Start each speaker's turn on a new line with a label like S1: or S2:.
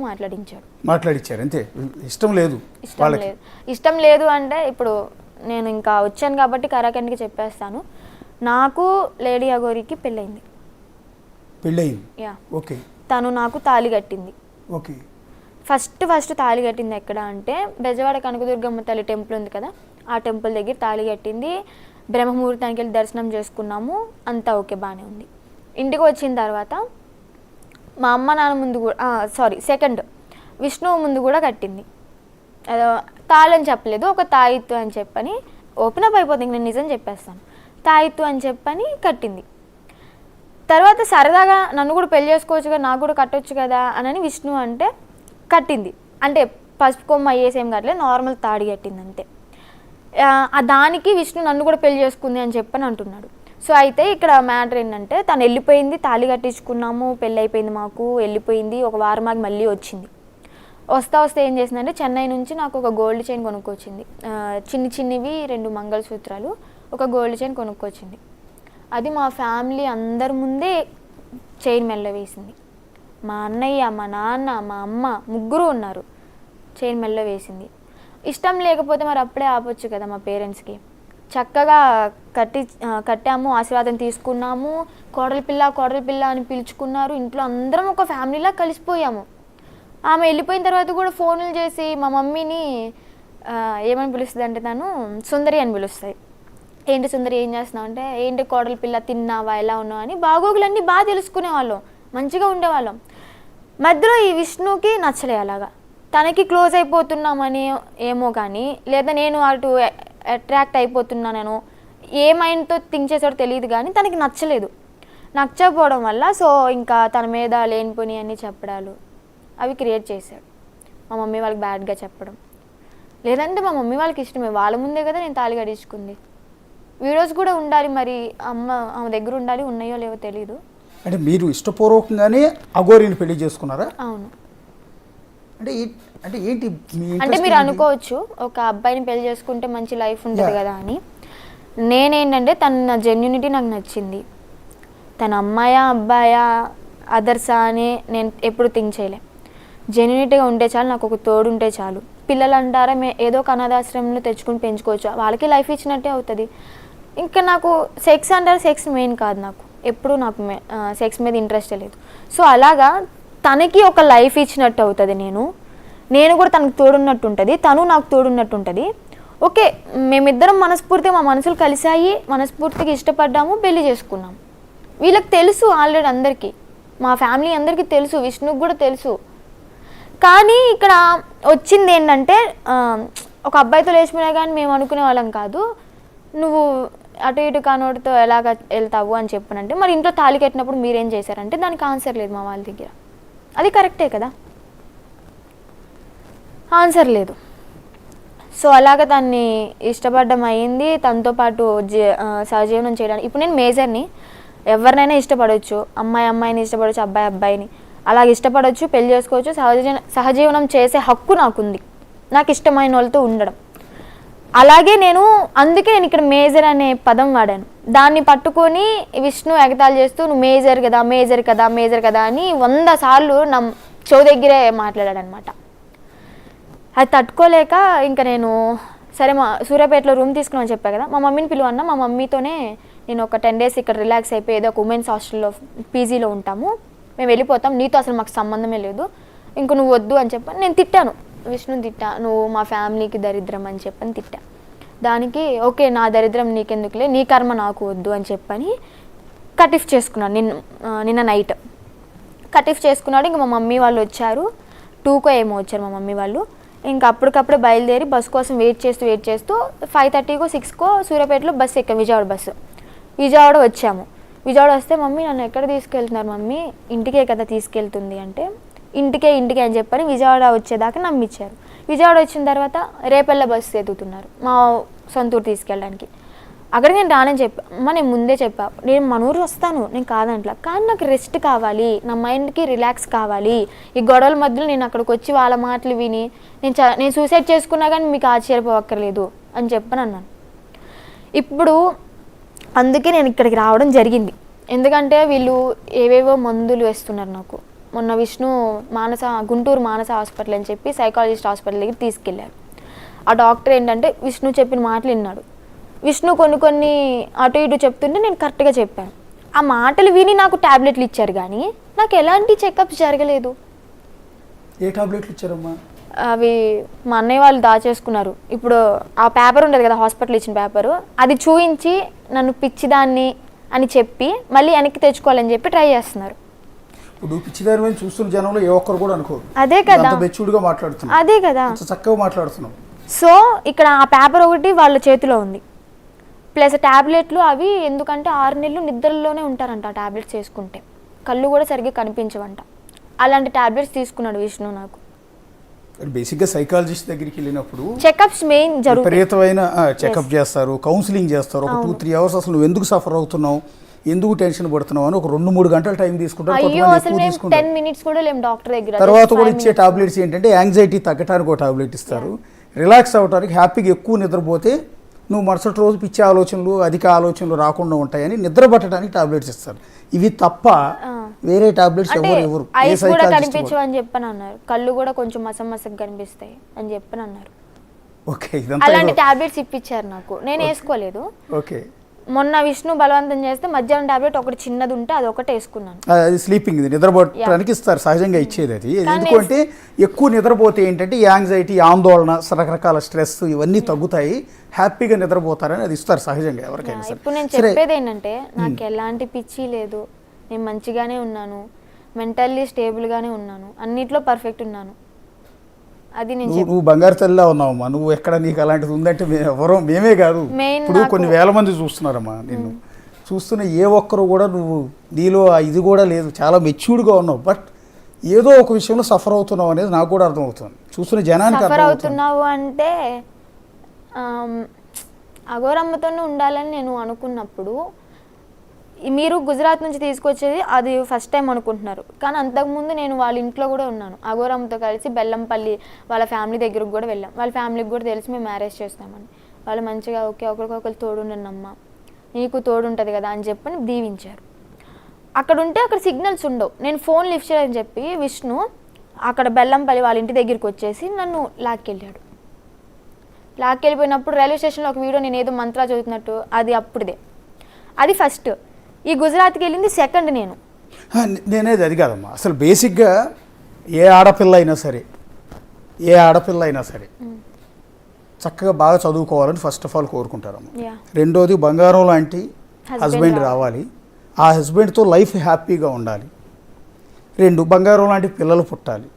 S1: మాట్లాడించారు అంతే.
S2: ఇష్టం లేదు అంటే ఇప్పుడు నేను ఇంకా వచ్చాను కాబట్టి కరాఖండ్కి చెప్పేస్తాను. నాకు లేడీ అఘోరికి పెళ్ళయింది.
S1: ఓకే.
S2: తను నాకు తాళి కట్టింది.
S1: ఓకే.
S2: ఫస్ట్ తాళి కట్టింది ఎక్కడ అంటే బెజవాడ కనకదుర్గమ్మ తల్లి టెంపుల్ ఉంది కదా, ఆ టెంపుల్ దగ్గర తాళి కట్టింది. బ్రహ్మముహూర్తానికి వెళ్ళి దర్శనం చేసుకున్నాము, అంతా ఓకే బాగానే ఉంది. ఇంటికి వచ్చిన తర్వాత మా అమ్మ నాన్న ముందు కూడా సెకండ్ విష్ణువు ముందు కూడా కట్టింది. తాళని చెప్పలేదు, ఒక తాయిత్తు అని చెప్పని ఓపెన్ అప్ అయిపోతుంది. నేను నిజం చెప్పేస్తాను, తాయిత్తు అని చెప్పని కట్టింది. తర్వాత సరదాగా నన్ను కూడా పెళ్లి చేసుకోవచ్చు కదా, నాకు కూడా కట్టొచ్చు కదా అని విష్ణు అంటే కట్టింది. అంటే పసుపు కొమ్మ అయ్యేసేం కట్టలేదు, నార్మల్ తాడి కట్టింది అంతే. దానికి విష్ణు నన్ను కూడా పెళ్లి చేసుకుంది అని చెప్పని అంటున్నాడు. సో అయితే ఇక్కడ మ్యాటర్ ఏంటంటే తను వెళ్ళిపోయింది, తాళి కట్టించుకున్నాము, పెళ్ళి అయిపోయింది, మాకు వెళ్ళిపోయింది. ఒక వారం మాకు మళ్ళీ వచ్చింది. వస్తే ఏం చేసిందంటే చెన్నై నుంచి నాకు ఒక గోల్డ్ చైన్ కొనుక్కొచ్చింది. చిన్నవి 2 మంగళసూత్రాలు, ఒక గోల్డ్ చైన్ కొనుక్కొచ్చింది. అది మా ఫ్యామిలీ అందరి ముందే చైన్ మెల్ల వేసింది. మా అన్నయ్య, మా నాన్న, మా అమ్మ ముగ్గురు ఉన్నారు. చైన్ మెల్ల వేసింది. ఇష్టం లేకపోతే మరి అప్పుడే ఆపొచ్చు కదా మా పేరెంట్స్కి. చక్కగా కట్టాము, ఆశీర్వాదం తీసుకున్నాము. కోడలి పిల్ల అని పిలుచుకున్నారు. ఇంట్లో అందరం ఒక ఫ్యామిలీలా కలిసిపోయాము. ఆమె వెళ్ళిపోయిన తర్వాత కూడా ఫోన్లు చేసి మా మమ్మీని ఏమని పిలుస్తుంది అంటే తను సుందరి అని పిలుస్తాయి. ఏంటి సుందరి ఏం చేస్తున్నావు అంటే, ఏంటి కోడలి పిల్ల తిన్నావా, ఎలా ఉన్నావు అని బాగోగులన్నీ బాగా తెలుసుకునేవాళ్ళం, మంచిగా ఉండేవాళ్ళం. మధ్యలో ఈ విష్ణుకి నచ్చలే అలాగా. తనకి క్లోజ్ అయిపోతున్నామని ఏమో కానీ, లేదా నేను అటు అట్రాక్ట్ అయిపోతున్నాను ఏ మైండ్తో థింక్ చేసాడో తెలియదు కానీ తనకి నచ్చలేదు. నచ్చకపోవడం వల్ల సో ఇంకా తన మీద లేనిపోని అన్నీ చెప్పడాలు అవి క్రియేట్ చేశాడు. మా మమ్మీ వాళ్ళకి బ్యాడ్గా చెప్పడం, లేదంటే మా మమ్మీ వాళ్ళకి ఇష్టమే, వాళ్ళ ముందే కదా నేను తాళి కట్టించుకుంది. వీడియోస్ కూడా ఉండాలి, మరి ఆమె దగ్గర ఉండాలి, ఉన్నాయో లేవో తెలీదు.
S1: అంటే మీరు ఇష్టపూర్వకంగానే అఘోరిని పెళ్లి చేసుకున్నారా?
S2: అవును.
S1: అంటే ఏంటి
S2: అంటే మీరు అనుకోవచ్చు ఒక అబ్బాయిని పెళ్లి చేసుకుంటే మంచి లైఫ్ ఉంటుంది కదా అని. నేనేంటంటే తన జెన్యూనిటీ నాకు నచ్చింది. తన అమ్మాయా అబ్బాయా అదర్సా అని నేను ఎప్పుడు థింక్ చేయలే. జెన్యూనిటీగా ఉంటే చాలు, నాకు ఒక తోడు ఉంటే చాలు. పిల్లలు అంటారా ఏదో ఒక అనాథాశ్రమంలో తెచ్చుకుని పెంచుకోవచ్చు, వాళ్ళకి లైఫ్ ఇచ్చినట్టే అవుతుంది. ఇంకా నాకు సెక్స్ అంటారు, సెక్స్ మెయిన్ కాదు నాకు, ఎప్పుడు నాకు సెక్స్ మీద ఇంట్రెస్టే లేదు. సో అలాగా తనకి ఒక లైఫ్ ఇచ్చినట్టు అవుతుంది. నేను కూడా తనకు తోడున్నట్టు ఉంటుంది, తను నాకు తోడున్నట్టు ఉంటుంది. ఓకే, మేమిద్దరం మనస్ఫూర్తిగా మా మనసులు కలిసాయి, మనస్ఫూర్తిగా ఇష్టపడ్డాము, పెళ్లి చేసుకున్నాము. వీళ్ళకి తెలుసు ఆల్రెడీ, అందరికీ మా ఫ్యామిలీ అందరికీ తెలుసు, విష్ణుకు కూడా తెలుసు. కానీ ఇక్కడ వచ్చింది ఏంటంటే ఒక అబ్బాయితో లేచిపోయినా కానీ మేము అనుకునే వాళ్ళం కాదు. నువ్వు అటు ఇటు కానోటితో ఎలాగ వెళ్తావు అని చెప్పనంటే, మరి ఇంట్లో తాళి కట్టినప్పుడు మీరేం చేశారంటే దానికి ఆన్సర్ లేదు మా వాళ్ళ దగ్గర. అది కరెక్టే కదా, ఆన్సర్ లేదు. సో అలాగ దాన్ని ఇష్టపడడం అయ్యింది. తనతో పాటు సహజీవనం చేయడానికి ఇప్పుడు నేను మేజర్ని, ఎవరినైనా ఇష్టపడవచ్చు, అమ్మాయిని ఇష్టపడవచ్చు, అబ్బాయిని అలాగ ఇష్టపడవచ్చు, పెళ్లి చేసుకోవచ్చు, సహజీవనం చేసే హక్కు నాకుంది, నాకు ఇష్టమైన వాళ్ళతో ఉండడం. అలాగే అందుకే నేను ఇక్కడ మేజర్ అనే పదం వాడాను. దాన్ని పట్టుకొని విష్ణు ఎగతాళి చేస్తూ నువ్వు మేజర్ కదా అని 100 సార్లు నా చెవు దగ్గరే మాట్లాడాడు అనమాట. అది తట్టుకోలేక ఇంకా నేను సరే సూర్యాపేటలో రూమ్ తీసుకున్నామని చెప్పా కదా, మా మమ్మీని పిలువన్నా. మా మమ్మీతోనే నేను ఒక 10 days ఇక్కడ రిలాక్స్ అయిపోయి ఏదో ఒక ఉమెన్స్ హాస్టల్లో పీజీలో ఉంటాము, మేము వెళ్ళిపోతాం, నీతో అసలు మాకు సంబంధమే లేదు, ఇంక నువ్వు వద్దు అని చెప్పని నేను తిట్టాను. విష్ణుని తిట్టా, నువ్వు మా ఫ్యామిలీకి దరిద్రం అని చెప్పని తిట్టా. దానికి ఓకే నా దరిద్రం నీకెందుకులే, నీ కర్మ నాకు వద్దు అని చెప్పని కటిఫ్ చేసుకున్నాను. నిన్న నైట్ కటిఫ్ చేసుకున్నాడు. ఇంక మా మమ్మీ వాళ్ళు వచ్చారు, 2కో ఏమో వచ్చారు మా మమ్మీ వాళ్ళు. ఇంకా అప్పటికప్పుడే బయలుదేరి బస్సు కోసం వెయిట్ చేస్తూ 5:30కో 6కో సూర్యాపేటలో బస్సు ఎక్కాం, విజయవాడ వచ్చాము. విజయవాడ వస్తే మమ్మీ నన్ను ఎక్కడ తీసుకెళ్తున్నారు మమ్మీ, ఇంటికే కదా తీసుకెళ్తుంది అంటే ఇంటికే అని చెప్పని విజయవాడ వచ్చేదాకా నమ్మించారు. విజయవాడ వచ్చిన తర్వాత రేపల్ల బస్సు ఎదుగుతున్నారు మా సొంతూరు తీసుకెళ్ళడానికి. అక్కడికి నేను రానని చెప్పా, నేను ముందే చెప్పా, నేను మన ఊరు వస్తాను, నేను కాదంట్లా, కానీ నాకు రెస్ట్ కావాలి, నా మైండ్కి రిలాక్స్ కావాలి. ఈ గొడవల మధ్యలో నేను అక్కడికి వచ్చి వాళ్ళ మాటలు విని నేను సూసైడ్ చేసుకున్నా కానీ మీకు ఆశ్చర్యపోవక్కర్లేదు అని చెప్పని అన్నాను. ఇప్పుడు అందుకే నేను ఇక్కడికి రావడం జరిగింది. ఎందుకంటే వీళ్ళు ఏవేవో మందులు వేస్తున్నారు నాకు, మొన్న విష్ణు గుంటూరు మానస హాస్పిటల్ అని చెప్పి సైకాలజిస్ట్ హాస్పిటల్ దగ్గర తీసుకెళ్లారు. ఆ డాక్టర్ ఏంటంటే విష్ణు చెప్పిన మాటలు విన్నాడు. విష్ణు కొన్ని అటు ఇటు చెప్తుంటే నేను కరెక్ట్గా చెప్పాను. ఆ మాటలు విని నాకు టాబ్లెట్లు ఇచ్చారు కానీ నాకు ఎలాంటి చెకప్స్ జరగలేదు.
S1: ఏ టాబ్లెట్లు ఇచ్చారమ్మా?
S2: అవి మా అన్నయ్య వాళ్ళు దాచేసుకున్నారు. ఇప్పుడు ఆ పేపర్ ఉండదు కదా, హాస్పిటల్ ఇచ్చిన పేపరు, అది చూయించి నన్ను పిచ్చిదాన్ని అని చెప్పి మళ్ళీ వెనక్కి తెచ్చుకోవాలని చెప్పి ట్రై చేస్తున్నారు.
S1: ఇప్పుడు పిచ్చిదారి మీద చూస్తున్న జనంలో ఏ ఒక్కరు కూడా అనుకోరు.
S2: అదే కదా,
S1: మెచ్యూర్డ్గా మాట్లాడుతున్నాం.
S2: అదే కదా,
S1: చక్కగా మాట్లాడుతున్నాం.
S2: సో ఇక్కడ ఆ పేపర్ ఒకటి వాళ్ళ చేతిలో ఉంది, ప్లస్ టాబ్లెట్లు. అవి ఎందుకంటే 6 నెలలు నిద్రలోనే ఉంటారంట ఆ టాబ్లెట్స్ వేసుకుంటే, కళ్ళు కూడా సరిగ్గా కనిపించవంట. అలాంటి టాబ్లెట్స్ తీసుకున్నాడు విష్ణు. నాకు
S1: బేసిక్గా సైకాలజిస్ట్ దగ్గరికి వెళ్ళినప్పుడు
S2: చెకప్స్ మెయిన్ జరుగుతాయి,
S1: విపరీతమైన చెకప్ చేస్తారు, కౌన్సిలింగ్ చేస్తారు. ఒక 2-3 అవర్స్ అసలు నువ్వు ఎందుకు సఫర్ అవుతున్నావు, ఎందుకు టెన్షన్ పడుతున్నావు అని ఒక 2-3 గంటల టైం తీసుకుంటారు.
S2: అయ్యో అసలు మేము 10 minutes కూడా లేము డాక్టర్ దగ్గర.
S1: తర్వాత కూడా ఇచ్చే టాబ్లెట్స్ ఏంటంటే యాంగ్జైటీ తగ్గడానికి ఒక టాబ్లెట్ ఇస్తారు, రిలాక్స్ అవ్వడానికి, హ్యాపీగా ఎక్కువ నిద్రపోతే నువ్వు మరుసటి రోజు పిచ్చి ఆలోచనలు అధిక ఆలోచనలు రాకుండా ఉంటాయని నిద్ర పట్టడానికి టాబ్లెట్స్ ఇస్తారు. ఇవి తప్ప వేరే టాబ్లెట్స్ ఎవరు
S2: ఐస్ కూడా కనిపించవు అని చెప్పని అన్నారు, కళ్ళు కూడా కొంచెం మసమసగా కనిపిస్తాయి అని చెప్పని అన్నారు.
S1: ఓకే,
S2: అలాంటి టాబ్లెట్స్ ఇప్పించారు నాకు, నేను వేసుకోలేదు.
S1: ఓకే,
S2: మొన్న విష్ణు బలవంతం చేస్తే మధ్యాహ్నం టాబ్లెట్ ఒకటి చిన్నది ఉంటే అది ఒకటే వేసుకున్నాను.
S1: అది స్లీపింగ్, నిద్రపోవడానికి ఇస్తారు, సహజంగా ఇచ్చేది అది. ఎందుకంటే ఎక్కువ నిద్రపోతే ఏంటంటే యాంగ్జైటీ, ఆందోళన, రకరకాల స్ట్రెస్ ఇవన్నీ తగ్గుతాయి, హ్యాపీగా నిద్రపోతారని అది ఇస్తారు సహజంగా ఎవరికైనా.
S2: ఇప్పుడు నేను చెప్పేది ఏంటంటే నాకు ఎలాంటి పిచ్చి లేదు, నేను మంచిగానే ఉన్నాను, మెంటల్లీ స్టేబుల్గానే ఉన్నాను, అన్నిట్లో పర్ఫెక్ట్ ఉన్నాను. అది
S1: నువ్వు బంగారు తల్లిలా ఉన్నావమ్మా. నువ్వు ఎక్కడ నీకు అలాంటిది ఉందంటే మేమే కాదు, ఇప్పుడు కొన్ని వేల మంది చూస్తున్నారమ్మా నిన్ను. చూస్తున్న ఏ ఒక్కరు కూడా నువ్వు నీలో ఇది కూడా లేదు, చాలా మెచ్యూర్డ్గా ఉన్నావు. బట్ ఏదో ఒక విషయంలో సఫర్ అవుతున్నావు అనేది నాకు కూడా అర్థమవుతుంది, చూస్తున్న జనానికి
S2: సఫర్ అవుతున్నావు అంటే అఘోరమ్మతోనే ఉండాలని నేను అనుకున్నప్పుడు, మీరు గుజరాత్ నుంచి తీసుకొచ్చేది అది ఫస్ట్ టైం అనుకుంటున్నారు, కానీ అంతకుముందు నేను వాళ్ళ ఇంట్లో కూడా ఉన్నాను. అఘోరమ్మతో కలిసి బెల్లంపల్లి వాళ్ళ ఫ్యామిలీ దగ్గరకు కూడా వెళ్ళాం. వాళ్ళ ఫ్యామిలీకి కూడా తెలిసి మేము మ్యారేజ్ చేస్తామని. వాళ్ళు మంచిగా ఓకే ఒకరికొకరు తోడుండనమ్మ, నీకు తోడుంటుంది కదా అని చెప్పని దీవించారు. అక్కడ ఉంటే అక్కడ సిగ్నల్స్ ఉండవు, నేను ఫోన్ లిఫ్ట్ చేయాలని చెప్పి విష్ణు అక్కడ బెల్లంపల్లి వాళ్ళ ఇంటి దగ్గరికి వచ్చేసి నన్ను లాక్కెళ్ళాడు. లాక్కెళ్ళిపోయినప్పుడు రైల్వే స్టేషన్లో ఒక వీడియో నేను ఏదో మంత్రా చదువుతున్నట్టు, అది అప్పుడుదే. అది ఫస్ట్. ఈ గుజరాత్కి వెళ్ళింది సెకండ్.
S1: నేనేది అది కాదమ్మా. అసలు బేసిక్గా ఏ ఆడపిల్ల అయినా సరే చక్కగా బాగా చదువుకోవాలని ఫస్ట్ ఆఫ్ ఆల్ కోరుకుంటారమ్మా. రెండోది బంగారం లాంటి హస్బెండ్ రావాలి, ఆ హస్బెండ్తో లైఫ్ హ్యాపీగా ఉండాలి. 2 బంగారం లాంటి పిల్లలు పుట్టాలి.